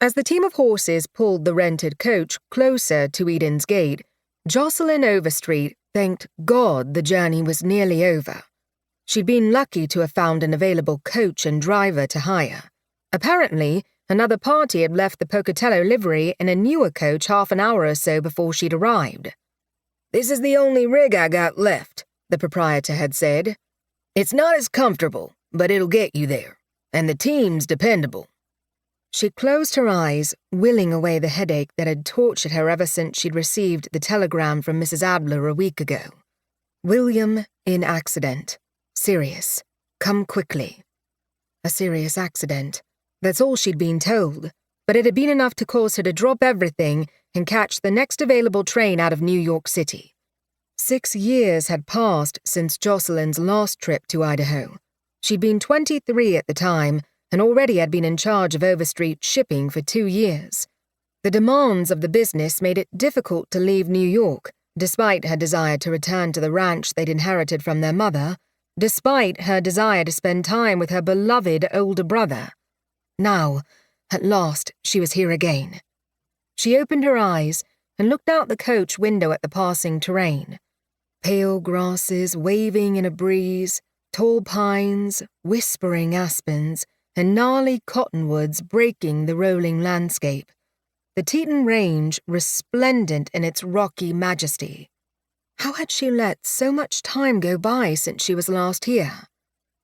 As the team of horses pulled the rented coach closer to Eden's gate, Jocelyn Overstreet thanked God the journey was nearly over. She'd been lucky to have found an available coach and driver to hire. Apparently, another party had left the Pocatello livery in a newer coach half an hour or so before she'd arrived. "This is the only rig I got left," the proprietor had said. "It's not as comfortable, but it'll get you there, and the team's dependable." She closed her eyes, willing away the headache that had tortured her ever since she'd received the telegram from Mrs. Adler a week ago. William in accident. Serious. Come quickly. A serious accident. That's all she'd been told, but it had been enough to cause her to drop everything and catch the next available train out of New York City. 6 years had passed since Jocelyn's last trip to Idaho. She'd been 23 at the time, and already had been in charge of Overstreet Shipping for 2 years. The demands of the business made it difficult to leave New York, despite her desire to return to the ranch they'd inherited from their mother, despite her desire to spend time with her beloved older brother. Now, at last, she was here again. She opened her eyes and looked out the coach window at the passing terrain. Pale grasses waving in a breeze, tall pines, whispering aspens, and gnarly cottonwoods breaking the rolling landscape. The Teton Range resplendent in its rocky majesty. How had she let so much time go by since she was last here?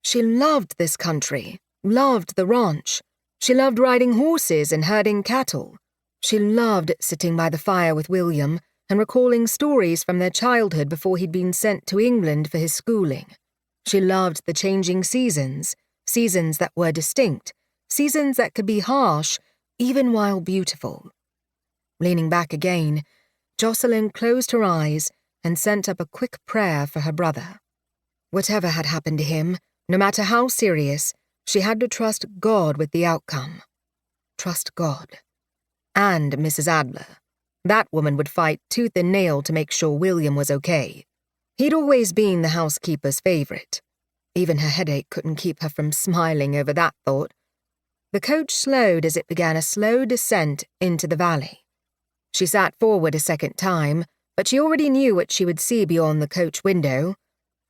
She loved this country, loved the ranch. She loved riding horses and herding cattle. She loved sitting by the fire with William and recalling stories from their childhood before he'd been sent to England for his schooling. She loved the changing seasons that were distinct, seasons that could be harsh, even while beautiful. Leaning back again, Jocelyn closed her eyes and sent up a quick prayer for her brother. Whatever had happened to him, no matter how serious, she had to trust God with the outcome. Trust God. And Mrs. Adler. That woman would fight tooth and nail to make sure William was okay. He'd always been the housekeeper's favorite. Even her headache couldn't keep her from smiling over that thought. The coach slowed as it began a slow descent into the valley. She sat forward a second time, but she already knew what she would see beyond the coach window.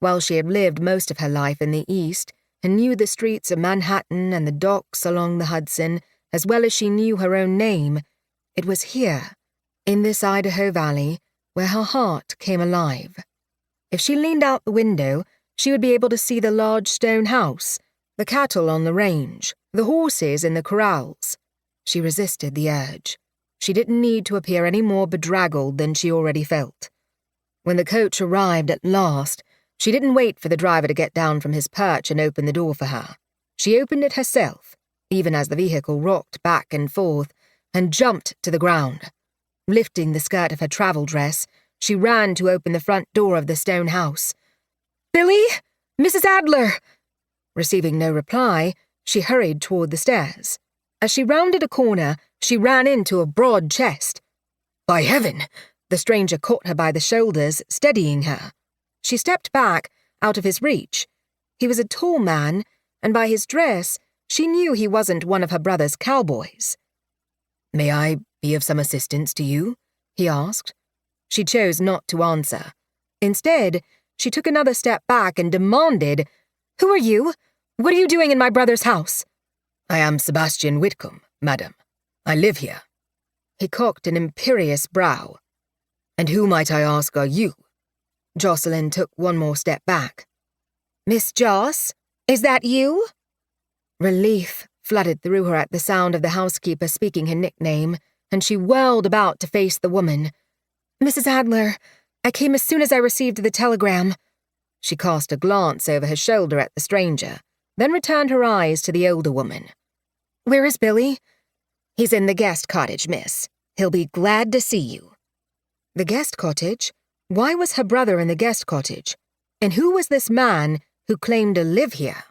While she had lived most of her life in the East and knew the streets of Manhattan and the docks along the Hudson as well as she knew her own name, it was here, in this Idaho valley, where her heart came alive. If she leaned out the window, she would be able to see the large stone house, the cattle on the range, the horses in the corrals. She resisted the urge. She didn't need to appear any more bedraggled than she already felt. When the coach arrived at last, she didn't wait for the driver to get down from his perch and open the door for her. She opened it herself, even as the vehicle rocked back and forth, and jumped to the ground. Lifting the skirt of her travel dress, she ran to open the front door of the stone house. "Billy? Mrs. Adler!" Receiving no reply, she hurried toward the stairs. As she rounded a corner, she ran into a broad chest. "By heaven!" The stranger caught her by the shoulders, steadying her. She stepped back, out of his reach. He was a tall man, and by his dress, she knew he wasn't one of her brother's cowboys. "May I be of some assistance to you?" he asked. She chose not to answer. Instead, she took another step back and demanded, "Who are you? What are you doing in my brother's house?" "I am Sebastian Whitcombe, madam. I live here." He cocked an imperious brow. "And who, might I ask, are you?" Jocelyn took one more step back. "Miss Joss, is that you?" Relief flooded through her at the sound of the housekeeper speaking her nickname, and she whirled about to face the woman. "Mrs. Adler, I came as soon as I received the telegram." She cast a glance over her shoulder at the stranger, then returned her eyes to the older woman. "Where is Billy?" "He's in the guest cottage, miss. He'll be glad to see you." The guest cottage? Why was her brother in the guest cottage? And who was this man who claimed to live here?